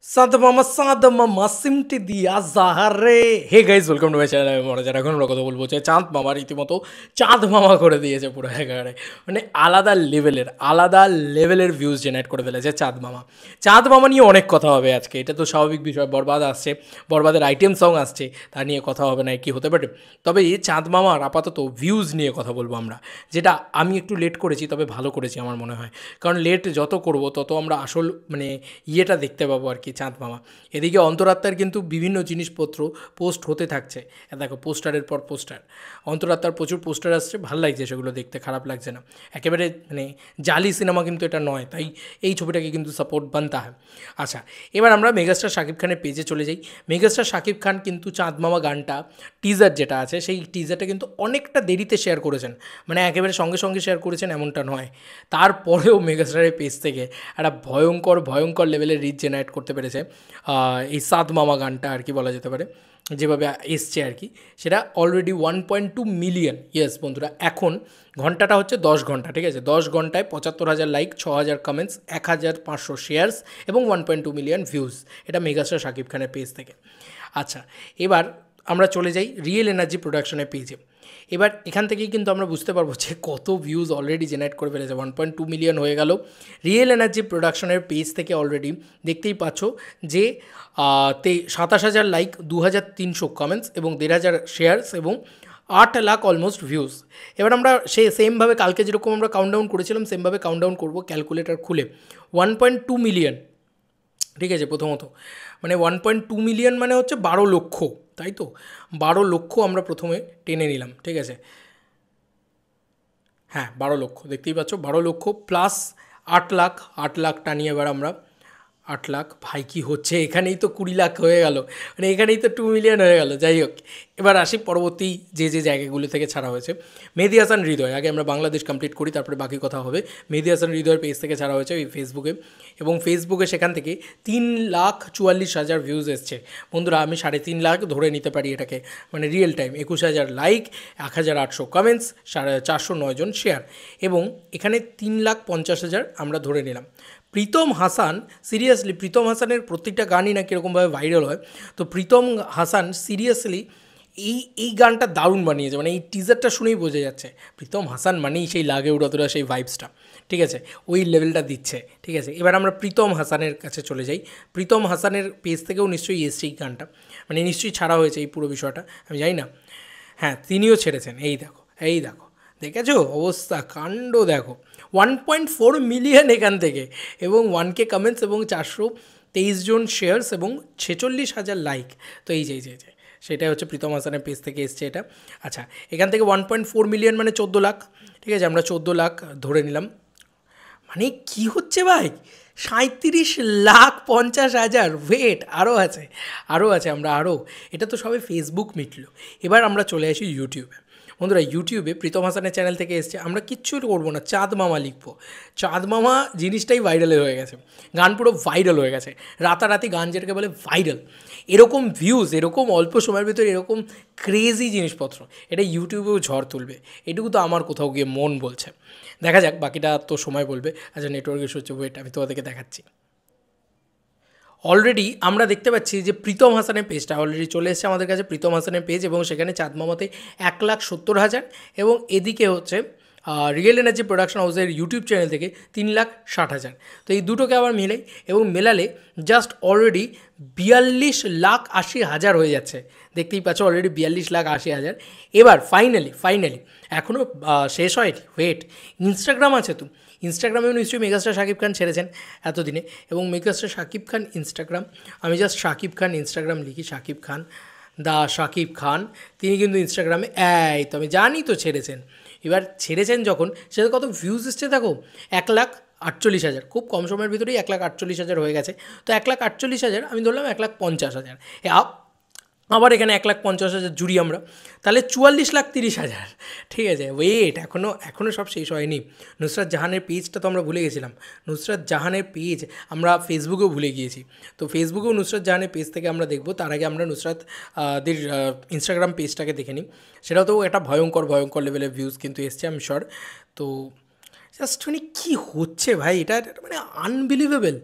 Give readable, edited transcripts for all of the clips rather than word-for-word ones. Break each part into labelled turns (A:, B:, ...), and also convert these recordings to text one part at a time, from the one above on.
A: সাদ মামা সিমটি দিয়া জাহারে। Hey guys, welcome to my channel. আমি মনে এখন আমরা কথা বলবো যে চাঁদ মামা রীতিমতো চাঁদ মামা করে দিয়েছে পুরো একেবারে, মানে আলাদা লেভেলের ভিউজ জেনারেট করে ফেলেছে চাঁদ মামা। চাঁদ মামা নিয়ে অনেক কথা হবে আজকে, এটা তো স্বাভাবিক বিষয়। বরবাদ আসছে, বরবাদের আইটেম সং আসছে, তা নিয়ে কথা হবে না কি হতে পারে। তবে এই চাঁদ মামার আপাতত ভিউজ নিয়ে কথা বলবো আমরা, যেটা আমি একটু লেট করেছি, তবে ভালো করেছি আমার মনে হয়। কারণ লেট যত করব তত আমরা আসল মানে ইয়েটা দেখতে পাবো আর কি, চাঁদ মামা। এদিকে অন্তরাত্মার কিন্তু বিভিন্ন জিনিসপত্র পোস্ট হতে থাকছে। দেখো, পোস্টারের পর পোস্টার, অন্তরাত্মার প্রচুর পোস্টার আসছে, ভালো লাগছে সেগুলো দেখতে, খারাপ লাগছে না। একেবারে মানে জালি সিনেমা কিন্তু এটা নয়, তাই এই ছবিটাকে কিন্তু সাপোর্ট বানতে হয়। আচ্ছা, এবার আমরা মেগাস্টার শাকিব খানের পেজে চলে যাই। মেগাস্টার শাকিব খান কিন্তু চাঁদ মামা গানটা টিজার যেটা আছে, সেই টিজারটা কিন্তু অনেকটা দেরিতে শেয়ার করেছেন, মানে একেবারে সঙ্গে সঙ্গে শেয়ার করেছেন এমনটা নয়। তারপরেও মেগাস্টারের পেজ থেকে একটা ভয়ঙ্কর লেভেলের রিচ জেনারেট করতে পেরেছে এই সাদ মামা গানটা আর কি বলা যেতে পারে, যেভাবে এসছে আর কি। সেটা অলরেডি 1.2 মিলিয়ন। ইয়েস বন্ধুরা, এখন ঘন্টাটা হচ্ছে 10 ঘন্টা, ঠিক আছে? 10 ঘন্টায় 75,000 লাইক, 6,000 কমেন্টস, 1,500 শেয়ার্স এবং 1.2 মিলিয়ন ভিউজ। এটা মেগাস্টার শাকিব খানের পেজ থেকে। আচ্ছা, এবার আমরা চলে যাই রিয়েল এনার্জি প্রোডাকশনের পেজে। এবার এখান থেকেই কিন্তু আমরা বুঝতে পারবো যে কত ভিউজ অলরেডি জেনারেট করে ফেলেছে। 1.2 মিলিয়ন হয়ে গেল রিয়েল এনার্জি প্রোডাকশনের পেজ থেকে অলরেডি। দেখতেই পাচ্ছ যে 27,000 লাইক, 2,300 কমেন্টস এবং 1,500 শেয়ার্স এবং 8 লাখ অলমোস্ট ভিউজ। এবার আমরা সেমভাবে কালকে যেরকম আমরা কাউন্টডাউন করেছিলাম, সেমভাবে কাউন্টডাউন করবো ক্যালকুলেটার খুলে। 1.2 মিলিয়ন, ঠিক আছে? প্রথমত মানে 1.2 মিলিয়ন মানে হচ্ছে 12 লক্ষ, তাই তো? 12 লক্ষ আমরা প্রথমে টেনে নিলাম, ঠিক আছে? হ্যাঁ, 12 লক্ষ, দেখতেই পাচ্ছ। 12 লক্ষ প্লাস 8 লাখ, 8 লাখ টানিয়ে এবার আমরা 8 লাখ, ভাই কী হচ্ছে? এখানেই তো 20 লাখ হয়ে গেল, মানে এখানেই তো 2 মিলিয়ন হয়ে গেল। যাই হোক, এবার আসি পরবর্তী যে জায়গাগুলো থেকে ছাড়া হয়েছে। মেহেদী হাসান হৃদয়, আগে আমরা বাংলাদেশ কমপ্লিট করি, তারপরে বাকি কথা হবে। মেহেদী হাসান হৃদয়ের পেজ থেকে ছাড়া হয়েছে ওই ফেসবুকে, এবং ফেসবুকে সেখান থেকে 3,44,000 ভিউজ এসছে। বন্ধুরা, আমি 3.5 লাখ ধরে নিতে পারি এটাকে, মানে রিয়েল টাইম। 21,000 লাইক, 1,800 কমেন্টস, 409 জন শেয়ার, এবং এখানে 3,50,000 আমরা ধরে নিলাম। প্রীতম হাসান, সিরিয়াসলি প্রীতম হাসানের প্রত্যেকটা গানই না কীরকমভাবে ভাইরাল হয়। তো প্রীতম হাসান সিরিয়াসলি এই গানটা দারুণ বানিয়েছে, মানে এই টিজারটা শুনেই বোঝা যাচ্ছে প্রীতম হাসান মানেই সেই লাগে উড়াদুরা, সেই ভাইবসটা, ঠিক আছে? ওই লেভেলটা দিচ্ছে, ঠিক আছে? এবার আমরা প্রীতম হাসানের কাছে চলে যাই। প্রীতম হাসানের পেজ থেকেও নিশ্চয়ই এসছে এই গানটা, মানে নিশ্চয়ই ছাড়া হয়েছে এই পুরো বিষয়টা, আমি জানি না। হ্যাঁ, তিনিও ছেড়েছেন। এই দেখো, দেখেছো অবস্থা, কাণ্ড দেখো। 1.4 মিলিয়ন এখান থেকে, এবং 1K কমেন্টস এবং 423 জন শেয়ার্স এবং 46,000 লাইক। তো এই যে সেটাই হচ্ছে প্রীতম হাসানের পেজ থেকে এসছে এটা। আচ্ছা, এখান থেকে 1.4 মিলিয়ন মানে 14 লাখ, ঠিক আছে? আমরা 14 লাখ ধরে নিলাম। মানে কি হচ্ছে ভাই? 37,50,000, ওয়েট, আরও আছে আমরা আরও। এটা তো সবে ফেসবুক মিটলো। এবার আমরা চলে আসি ইউটিউবে। বন্ধুরা, ইউটিউবে প্রীতম হাসানের চ্যানেল থেকে এসছে, আমরা কিচ্ছু করবো না, চাঁদ মামা লিখবো। চাঁদ মামা জিনিসটাই ভাইরাল হয়ে গেছে, গান পুরো ভাইরাল হয়ে গেছে, রাতারাতি গান যেটাকে বলে ভাইরাল। এরকম ভিউজ, এরকম অল্প সময়ের ভিতরে এরকম ক্রেজি জিনিসপত্র, এটা ইউটিউবেও ঝড় তুলবে, এটুকু তো আমার কোথাও গিয়ে মন বলছে। দেখা যাক, বাকিটা তো সময় বলবে। আচ্ছা, নেটওয়ার্ক ইস্যু হচ্ছে, ওয়েট, আমি তোমাদেরকে দেখাচ্ছি। অলরেডি আমরা দেখতে পাচ্ছি যে প্রীতম হাসানের পেজটা অলরেডি চলে এসেছে আমাদের কাছে, প্রীতম হাসানের পেজ, এবং সেখানে চাঁদ মামাতে 1,70,000, এবং এদিকে হচ্ছে রিয়েল এনার্জি প্রোডাকশন হাউসের ইউটিউব চ্যানেল থেকে 3,60,000। তো এই দুটোকে আবার মিলাই এবং মেলালে জাস্ট অলরেডি 42,80,000 হয়ে যাচ্ছে। দেখতেই পাচ্ছ, অলরেডি 42,80,000। এবার ফাইনালি এখনও শেষ হয়নি, ওয়েট, ইনস্টাগ্রাম আছে তো, ইনস্টাগ্রামেও নিশ্চয়ই মেগাস্টার শাকিব খান ছেড়েছেন এতদিনে, এবং মেগাস্টার শাকিব খান ইনস্টাগ্রাম, আমি জাস্ট শাকিব খান ইনস্টাগ্রাম লিখি, শাকিব খান, শাকিব খান, তিনি কিন্তু ইনস্টাগ্রামে, এই তো আমি জানি তো ছেড়েছেন। এবার ছেড়েছেন যখন, সেটা কত ভিউজ এসছে দেখো, 1,48,000, খুব কম সময়ের ভিতরেই 1,48,000 হয়ে গেছে। তো 1,48,000, আমি ধরলাম 1,50,000, আবার এখানে 1,50,000 জুড়ি আমরা, তাহলে 44,30,000, ঠিক আছে? ওয়েট, এখনও সব শেষ হয়নি। নুসরাত জাহানের পেজটা তো আমরা ভুলে গেছিলাম, নুসরাত জাহানের পেজ আমরা ফেসবুকেও ভুলে গিয়েছি। তো ফেসবুকেও নুসরাত জাহানের পেজ থেকে আমরা দেখব, তার আগে আমরা নুসরাত দের ইনস্টাগ্রাম পেজটাকে দেখে নিই। সেটাও তো একটা ভয়ঙ্কর লেভেলের ভিউজ কিন্তু এসছে, আমি শিওর। তো জাস্ট মানে কী হচ্ছে ভাই, এটা মানে আনবিলিভেবল।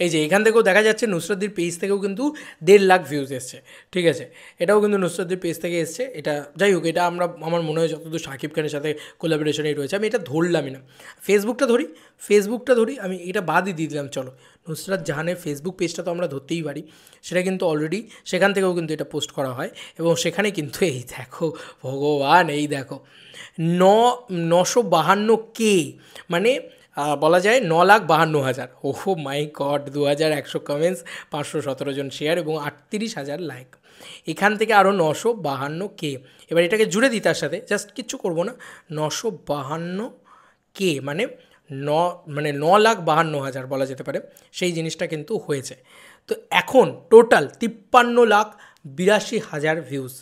A: এই যে এখান থেকেও দেখা যাচ্ছে নুসরাতদির পেজ থেকেও কিন্তু 1.5 লাখ ভিউজ এসছে, ঠিক আছে, এটাও কিন্তু নুসরাতদির পেজ থেকে এসছে। এটা যাই হোক, এটা আমার মনে হয় যতদূর শাকিব খানের সাথে কোলাবোরেশনেই রয়েছে, আমি এটা ধরলামই না। ফেসবুকটা ধরি, আমি এটা বাদই দিয়ে দিলাম। চলো, নুসরাত জাহানের ফেসবুক পেজটা তো আমরা ধরতেই পারি, সেটা কিন্তু অলরেডি সেখান থেকেও কিন্তু এটা পোস্ট করা হয়, এবং সেখানে কিন্তু এই দেখো ভগবান, এই দেখো 952K, মানে বলা যায় 9,52,000। ওহো মাই গড, 2100 কমেন্টস, 517 জন শেয়ার এবং 38,000 লাইক। এখান থেকে আরও 952K। এবার এটাকে জুড়ে দিই তার সাথে, জাস্ট কিচ্ছু করবো না, 952K মানে 9,52,000 বলা যেতে পারে, সেই জিনিসটা কিন্তু হয়েছে। তো এখন টোটাল 53,82,000 ভিউজ।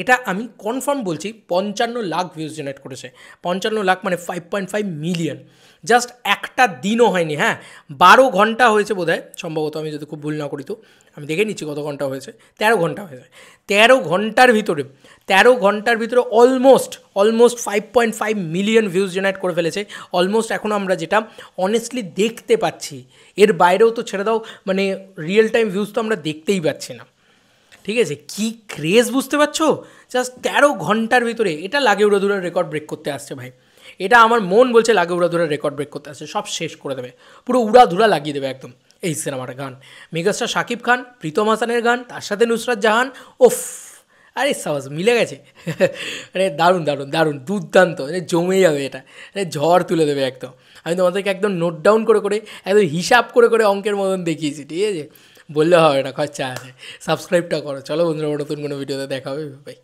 A: এটা আমি কনফার্ম বলছি 55 লাখ ভিউজ জেনারেট করেছে। 55 লাখ মানে 5.5 মিলিয়ন। জাস্ট একটা দিনও হয়নি, হ্যাঁ 12 ঘন্টা হয়েছে বোধহয়, সম্ভবত, আমি যদি খুব ভুল না করি। তো আমি দেখে নিচ্ছি কত ঘন্টা হয়েছে, 13 ঘন্টা হয়েছে। 13 ঘন্টার ভিতরে অলমোস্ট 5.5 মিলিয়ন ভিউজ জেনারেট করে ফেলেছে। অলমোস্ট এখন আমরা যেটা অনেস্টলি দেখতে পাচ্ছি, এর বাইরেও তো ছেড়ে দাও, মানে রিয়েল টাইম ভিউজ তো আমরা দেখতেই পাচ্ছি না, ঠিক আছে। কী ক্রেজ বুঝতে পারছো? জাস্ট 13 ঘন্টার ভিতরে এটা লাগে উড়াধুরার রেকর্ড ব্রেক করতে আসছে ভাই। এটা আমার মন বলছে লাগে উড়াধুরার রেকর্ড ব্রেক করতে আসছে, সব শেষ করে দেবে, পুরো উড়াধুরা লাগিয়ে দেবে একদম এই সিনেমাটা। গান মেগাস্টার শাকিব খান, প্রীতম হাসানের গান, তার সাথে নুসরাত জাহান, ওফ, আরে সাবাস, মিলে গেছে। আরে দারুণ দারুণ দারুণ, দুর্দান্ত, জমে যাবে এটা, ঝড় তুলে দেবে একদম। আমি তোমাদেরকে একদম নোট ডাউন করে একদম হিসাব করে অঙ্কের মতন দেখিয়েছি, ঠিক আছে, বললে হবে না, খরচা আছে। সাবস্ক্রাইবটা করো। চলো বন্ধুরা, নতুন কোনো ভিডিওতে দেখা হবে, বাই।